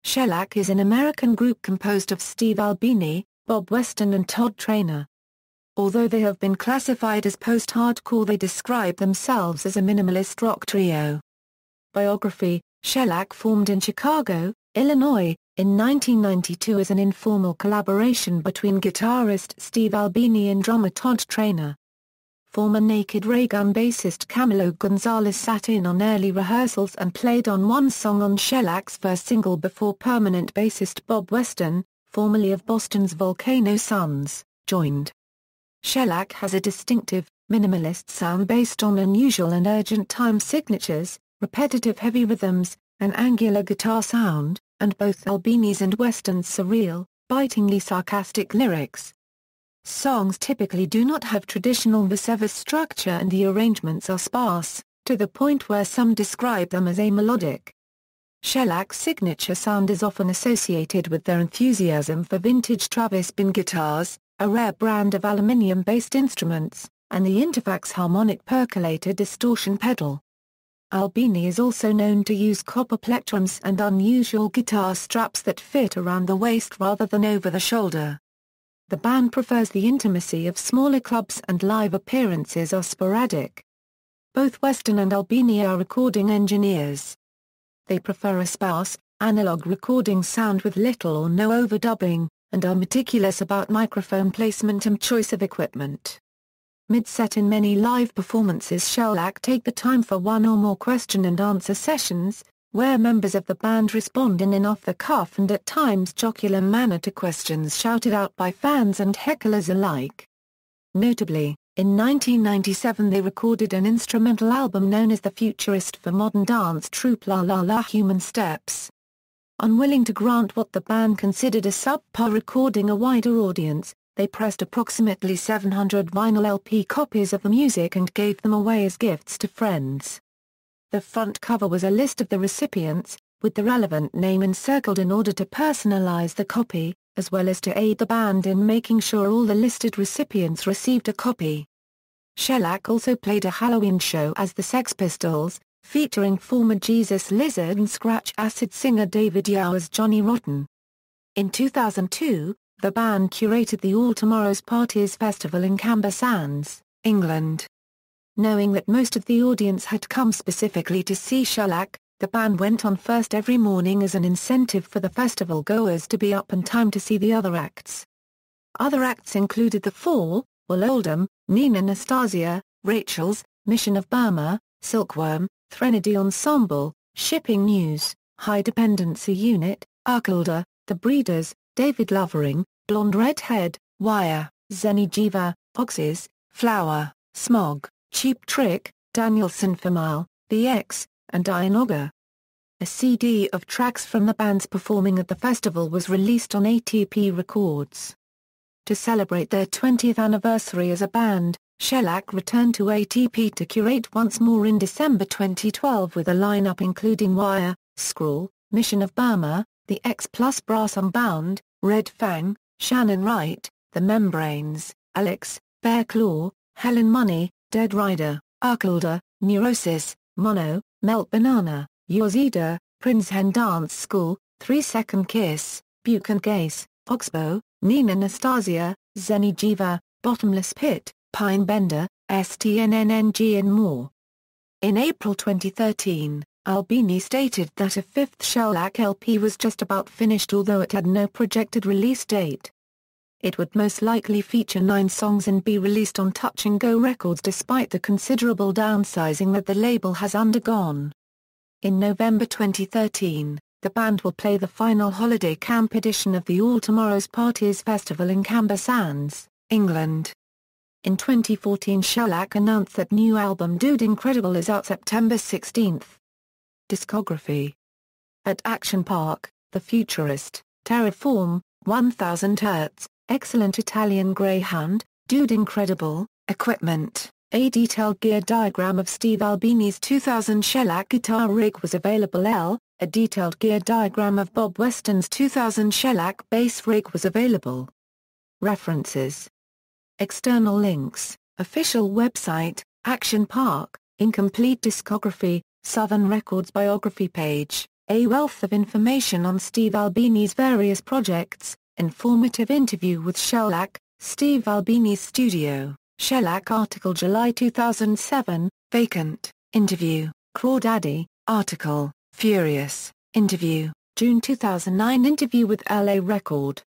Shellac is an American group composed of Steve Albini, Bob Weston and Todd Trainer. Although they have been classified as post-hardcore, they describe themselves as a minimalist rock trio. Biography: Shellac formed in Chicago, Illinois, in 1992 as an informal collaboration between guitarist Steve Albini and drummer Todd Trainer. Former Naked Raygun bassist Camilo Gonzalez sat in on early rehearsals and played on one song on Shellac's first single before permanent bassist Bob Weston, formerly of Boston's Volcano Sons, joined. Shellac has a distinctive, minimalist sound based on unusual and urgent time signatures, repetitive heavy rhythms, an angular guitar sound, and both Albini's and Weston's surreal, bitingly sarcastic lyrics. Songs typically do not have traditional verse structure and the arrangements are sparse, to the point where some describe them as amelodic. Shellac's signature sound is often associated with their enthusiasm for vintage Travis Bin guitars, a rare brand of aluminium-based instruments, and the Interfax harmonic percolator distortion pedal. Albini is also known to use copper plectrums and unusual guitar straps that fit around the waist rather than over the shoulder. The band prefers the intimacy of smaller clubs and live appearances are sporadic. Both Weston and Albini are recording engineers. They prefer a sparse, analog recording sound with little or no overdubbing, and are meticulous about microphone placement and choice of equipment. Mid-set in many live performances, Shellac take the time for one or more question-and-answer sessions, where members of the band respond in an off-the-cuff and at times jocular manner to questions shouted out by fans and hecklers alike. Notably, in 1997 they recorded an instrumental album known as the Futurist for modern dance troupe La La La Human Steps. Unwilling to grant what the band considered a subpar recording a wider audience, they pressed approximately 700 vinyl LP copies of the music and gave them away as gifts to friends. The front cover was a list of the recipients, with the relevant name encircled in order to personalize the copy, as well as to aid the band in making sure all the listed recipients received a copy. Shellac also played a Halloween show as the Sex Pistols, featuring former Jesus Lizard and Scratch Acid singer David Yow as Johnny Rotten. In 2002, the band curated the All Tomorrow's Parties Festival in Camber Sands, England. Knowing that most of the audience had come specifically to see Shellac, the band went on first every morning as an incentive for the festival goers to be up in time to see the other acts. Other acts included The Fall, Will Oldham, Nina Nastasia, Rachel's, Mission of Burma, Silkworm, Threnody Ensemble, Shipping News, High Dependency Unit, Arkulda, The Breeders, David Lovering, Blonde Redhead, Wire, Zeni Jiva, Oxys, Flower, Smog, Cheap Trick, Danielson Female, The X, and Dianoga. A CD of tracks from the bands performing at the festival was released on ATP Records. To celebrate their 20th anniversary as a band, Shellac returned to ATP to curate once more in December 2012 with a lineup including Wire, Scrawl, Mission of Burma, The X plus Brass Unbound, Red Fang, Shannon Wright, The Membranes, Alex, Bear Claw, Helen Money, Dead Rider, Arkulda, Neurosis, Mono, Melt Banana, Yozida, Prince-Hen Dance School, 3 Second Kiss, Buke and Gaze, Oxbow, Nina Nastasia, Zeni Jiva, Bottomless Pit, Pine Bender, STNNNG and more. In April 2013, Albini stated that a fifth Shellac LP was just about finished although it had no projected release date. It would most likely feature 9 songs and be released on Touch and Go Records despite the considerable downsizing that the label has undergone. In November 2013, the band will play the final holiday camp edition of the All Tomorrow's Parties Festival in Camber Sands, England. In 2014, Shellac announced that new album Dude Incredible is out September 16. Discography: At Action Park, The Futurist, Terraform, 1000 Hz, Excellent Italian Greyhound, Dude Incredible, Equipment. A detailed gear diagram of Steve Albini's 2000 Shellac guitar rig was available. A detailed gear diagram of Bob Weston's 2000 Shellac bass rig was available. References: External links, Official website, Action Park, Incomplete discography, Southern Records biography page. A wealth of information on Steve Albini's various projects, informative interview with Shellac, Steve Albini's studio, Shellac article July 2007, vacant, interview, Crawdaddy, article, Furious, interview, June 2009 interview with LA Record.